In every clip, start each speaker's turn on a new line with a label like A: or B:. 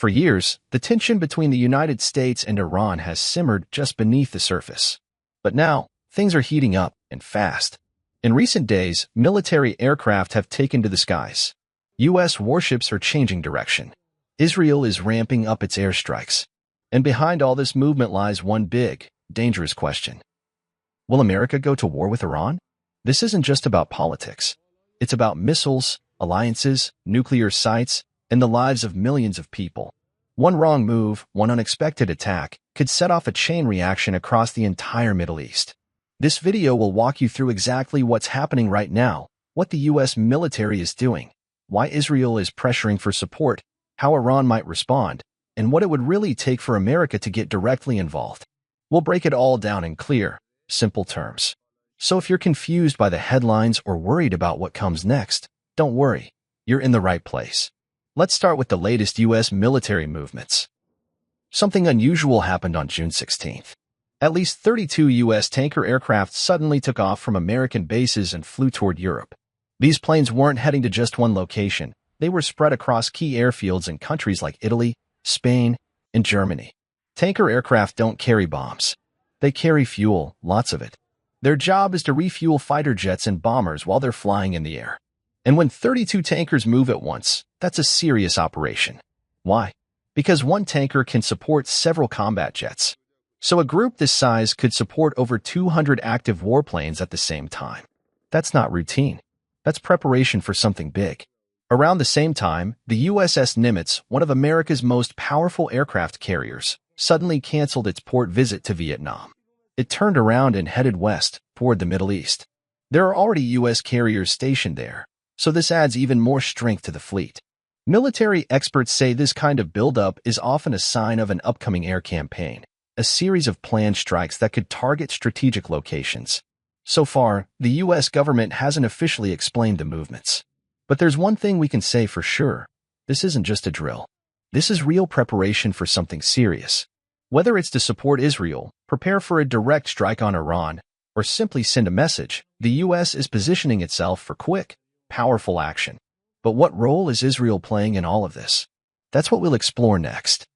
A: For years, the tension between the United States and Iran has simmered just beneath the surface. But now, things are heating up, and fast. In recent days, military aircraft have taken to the skies. U.S. warships are changing direction. Israel is ramping up its airstrikes. And behind all this movement lies one big, dangerous question. Will America go to war with Iran? This isn't just about politics. It's about missiles, alliances, nuclear sites, and the lives of millions of people. One wrong move, one unexpected attack, could set off a chain reaction across the entire Middle East. This video will walk you through exactly what's happening right now, what the U.S. military is doing, why Israel is pressuring for support, how Iran might respond, and what it would really take for America to get directly involved. We'll break it all down in clear, simple terms. So if you're confused by the headlines or worried about what comes next, don't worry, you're in the right place. Let's start with the latest U.S. military movements. Something unusual happened on June 16th. At least 32 U.S. tanker aircraft suddenly took off from American bases and flew toward Europe. These planes weren't heading to just one location. They were spread across key airfields in countries like Italy, Spain, and Germany. Tanker aircraft don't carry bombs. They carry fuel, lots of it. Their job is to refuel fighter jets and bombers while they're flying in the air. And when 32 tankers move at once, that's a serious operation. Why? Because one tanker can support several combat jets. So a group this size could support over 200 active warplanes at the same time. That's not routine. That's preparation for something big. Around the same time, the USS Nimitz, one of America's most powerful aircraft carriers, suddenly canceled its port visit to Vietnam. It turned around and headed west, toward the Middle East. There are already U.S. carriers stationed there, so this adds even more strength to the fleet. Military experts say this kind of buildup is often a sign of an upcoming air campaign, a series of planned strikes that could target strategic locations. So far, the U.S. government hasn't officially explained the movements. But there's one thing we can say for sure. This isn't just a drill. This is real preparation for something serious. Whether it's to support Israel, prepare for a direct strike on Iran, or simply send a message, the U.S. is positioning itself for quick, powerful action. But what role is Israel playing in all of this? That's what we'll explore next.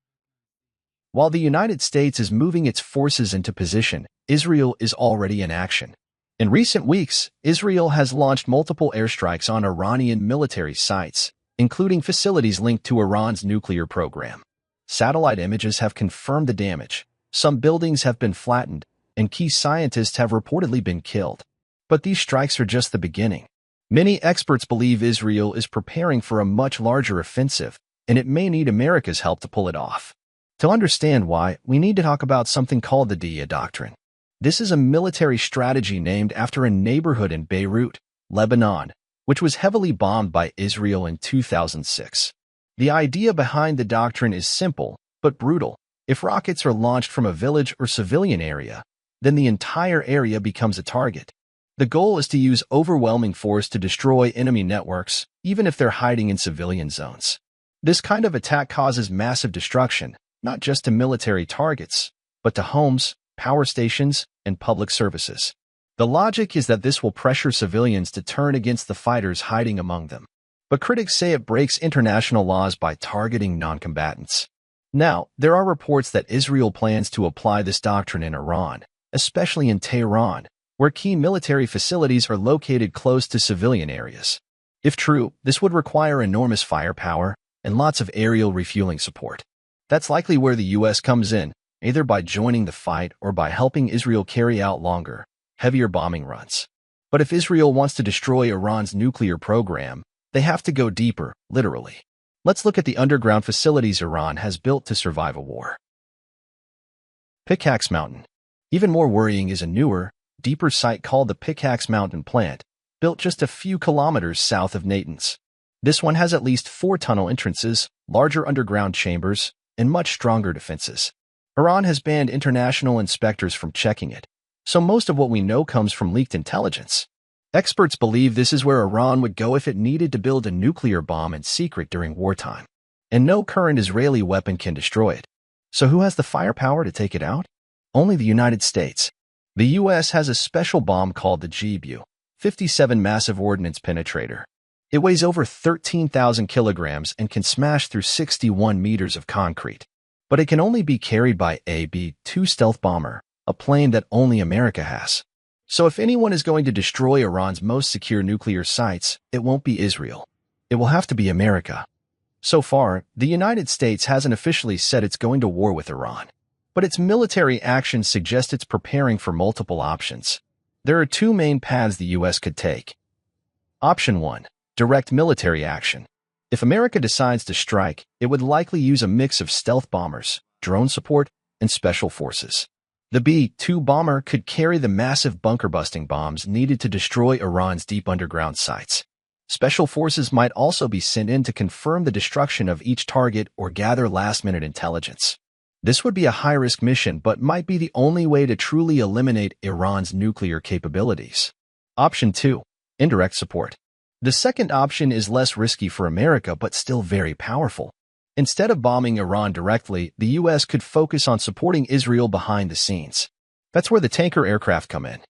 A: While the United States is moving its forces into position, Israel is already in action. In recent weeks, Israel has launched multiple airstrikes on Iranian military sites, including facilities linked to Iran's nuclear program. Satellite images have confirmed the damage. Some buildings have been flattened, and key scientists have reportedly been killed. But these strikes are just the beginning. Many experts believe Israel is preparing for a much larger offensive, and it may need America's help to pull it off. To understand why, we need to talk about something called the DIA Doctrine. This is a military strategy named after a neighborhood in Beirut, Lebanon, which was heavily bombed by Israel in 2006. The idea behind the doctrine is simple, but brutal. If rockets are launched from a village or civilian area, then the entire area becomes a target. The goal is to use overwhelming force to destroy enemy networks, even if they're hiding in civilian zones. This kind of attack causes massive destruction, not just to military targets, but to homes, power stations, and public services. The logic is that this will pressure civilians to turn against the fighters hiding among them. But critics say it breaks international laws by targeting non-combatants. Now, there are reports that Israel plans to apply this doctrine in Iran, especially in Tehran, where key military facilities are located close to civilian areas. If true, this would require enormous firepower and lots of aerial refueling support. That's likely where the U.S. comes in, either by joining the fight or by helping Israel carry out longer, heavier bombing runs. But if Israel wants to destroy Iran's nuclear program, they have to go deeper, literally. Let's look at the underground facilities Iran has built to survive a war. Pickaxe Mountain. Even more worrying is a newer, deeper site called the Pickaxe Mountain plant, built just a few kilometers south of Natanz. This one has at least 4 tunnel entrances, larger underground chambers, and much stronger defenses. Iran has banned international inspectors from checking it, so most of what we know comes from leaked intelligence. Experts believe this is where Iran would go if it needed to build a nuclear bomb in secret during wartime, and no current Israeli weapon can destroy it. So who has the firepower to take it out? Only the United States. The U.S. has a special bomb called the GBU, 57 Massive Ordnance Penetrator. It weighs over 13,000 kilograms and can smash through 61 meters of concrete. But it can only be carried by a B-2 stealth bomber, a plane that only America has. So if anyone is going to destroy Iran's most secure nuclear sites, it won't be Israel. It will have to be America. So far, the United States hasn't officially said it's going to war with Iran, but its military actions suggest it's preparing for multiple options. There are two main paths the U.S. could take. Option 1. Direct military action. If America decides to strike, it would likely use a mix of stealth bombers, drone support, and special forces. The B-2 bomber could carry the massive bunker-busting bombs needed to destroy Iran's deep underground sites. Special forces might also be sent in to confirm the destruction of each target or gather last-minute intelligence. This would be a high-risk mission but might be the only way to truly eliminate Iran's nuclear capabilities. Option 2. Indirect support. The second option is less risky for America but still very powerful. Instead of bombing Iran directly, the U.S. could focus on supporting Israel behind the scenes. That's where the tanker aircraft come in.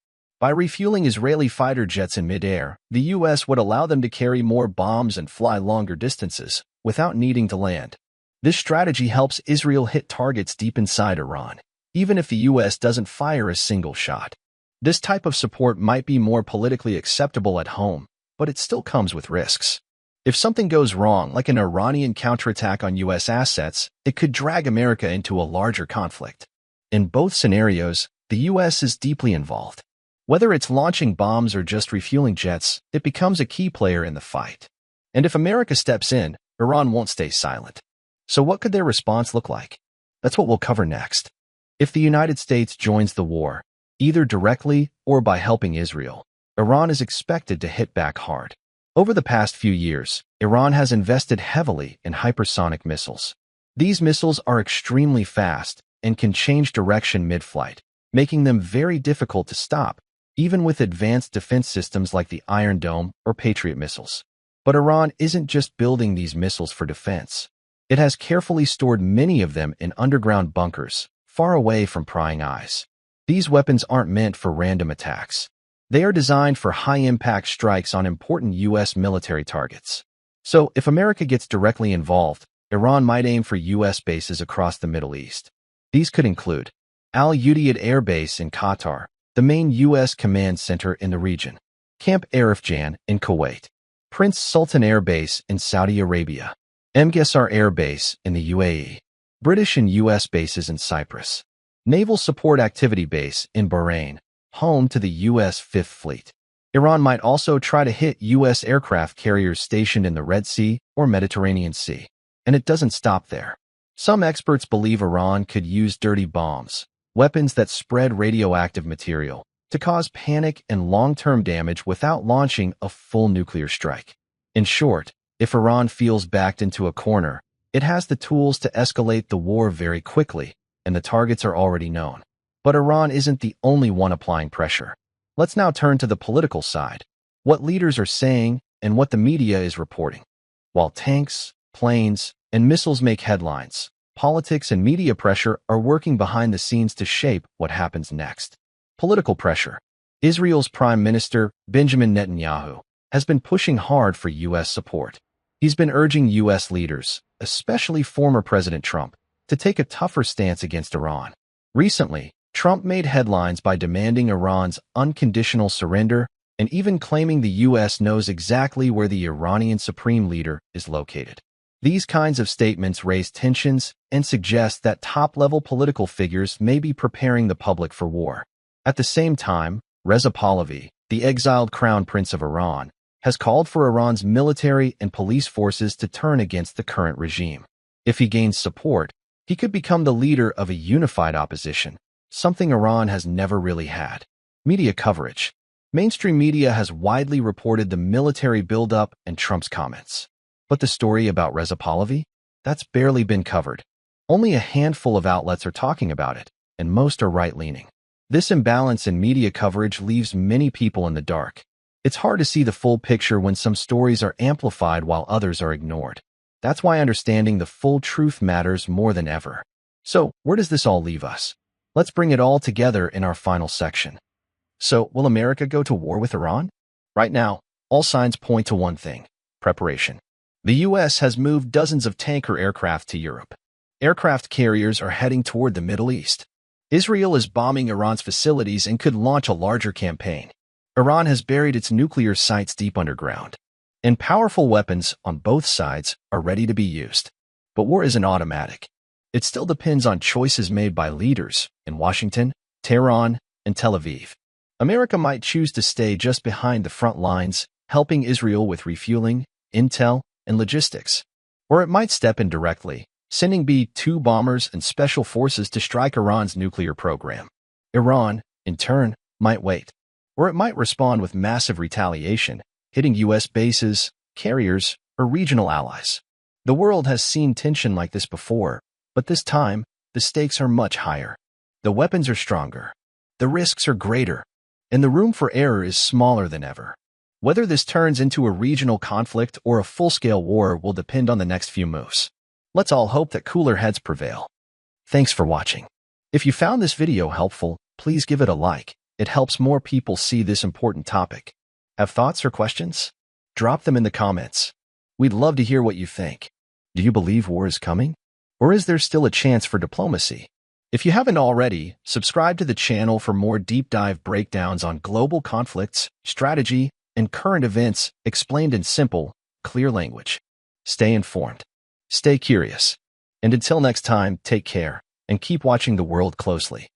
A: By refueling Israeli fighter jets in midair, the U.S. would allow them to carry more bombs and fly longer distances without needing to land. This strategy helps Israel hit targets deep inside Iran, even if the U.S. doesn't fire a single shot. This type of support might be more politically acceptable at home, but it still comes with risks. If something goes wrong, like an Iranian counterattack on U.S. assets, it could drag America into a larger conflict. In both scenarios, the U.S. is deeply involved. Whether it's launching bombs or just refueling jets, it becomes a key player in the fight. And if America steps in, Iran won't stay silent. So what could their response look like? That's what we'll cover next. If the United States joins the war, either directly or by helping Israel, Iran is expected to hit back hard. Over the past few years, Iran has invested heavily in hypersonic missiles. These missiles are extremely fast and can change direction mid-flight, making them very difficult to stop, even with advanced defense systems like the Iron Dome or Patriot missiles. But Iran isn't just building these missiles for defense. It has carefully stored many of them in underground bunkers, far away from prying eyes. These weapons aren't meant for random attacks. They are designed for high-impact strikes on important U.S. military targets. So, if America gets directly involved, Iran might aim for U.S. bases across the Middle East. These could include Al Udeid Air Base in Qatar, the main U.S. command center in the region, Camp Arifjan in Kuwait, Prince Sultan Air Base in Saudi Arabia, Emgesar Air Base in the UAE, British and U.S. bases in Cyprus, Naval Support Activity Base in Bahrain, home to the U.S. Fifth Fleet. Iran might also try to hit U.S. aircraft carriers stationed in the Red Sea or Mediterranean Sea. And it doesn't stop there. Some experts believe Iran could use dirty bombs, weapons that spread radioactive material, to cause panic and long-term damage without launching a full nuclear strike. In short, if Iran feels backed into a corner, it has the tools to escalate the war very quickly, and the targets are already known. But Iran isn't the only one applying pressure. Let's now turn to the political side, what leaders are saying and what the media is reporting. While tanks, planes, and missiles make headlines, politics and media pressure are working behind the scenes to shape what happens next. Political pressure. Israel's Prime Minister, Benjamin Netanyahu, has been pushing hard for U.S. support. He's been urging U.S. leaders, especially former President Trump, to take a tougher stance against Iran. Recently, Trump made headlines by demanding Iran's unconditional surrender and even claiming the U.S. knows exactly where the Iranian supreme leader is located. These kinds of statements raise tensions and suggest that top-level political figures may be preparing the public for war. At the same time, Reza Pahlavi, the exiled crown prince of Iran, has called for Iran's military and police forces to turn against the current regime. If he gains support, he could become the leader of a unified opposition, something Iran has never really had. Media coverage. Mainstream media has widely reported the military buildup and Trump's comments. But the story about Reza Pahlavi? That's barely been covered. Only a handful of outlets are talking about it, and most are right-leaning. This imbalance in media coverage leaves many people in the dark. It's hard to see the full picture when some stories are amplified while others are ignored. That's why understanding the full truth matters more than ever. So, where does this all leave us? Let's bring it all together in our final section. So, will America go to war with Iran? Right now, all signs point to one thing. preparation. The U.S. has moved dozens of tanker aircraft to Europe. Aircraft carriers are heading toward the Middle East. Israel is bombing Iran's facilities and could launch a larger campaign. Iran has buried its nuclear sites deep underground, and powerful weapons on both sides are ready to be used. But war isn't automatic. It still depends on choices made by leaders in Washington, Tehran, and Tel Aviv. America might choose to stay just behind the front lines, helping Israel with refueling, intel, and logistics. Or it might step in directly, sending B-2 bombers and special forces to strike Iran's nuclear program. Iran, in turn, might wait. Or it might respond with massive retaliation, hitting U.S. bases, carriers, or regional allies. The world has seen tension like this before, but this time, the stakes are much higher. The weapons are stronger. The risks are greater. And the room for error is smaller than ever. Whether this turns into a regional conflict or a full-scale war will depend on the next few moves. Let's all hope that cooler heads prevail. Thanks for watching. If you found this video helpful, please give it a like. It helps more people see this important topic. Have thoughts or questions? Drop them in the comments. We'd love to hear what you think. Do you believe war is coming? Or is there still a chance for diplomacy? If you haven't already, subscribe to the channel for more deep dive breakdowns on global conflicts, strategy, and current events explained in simple, clear language. Stay informed. Stay curious. And until next time, take care and keep watching the world closely.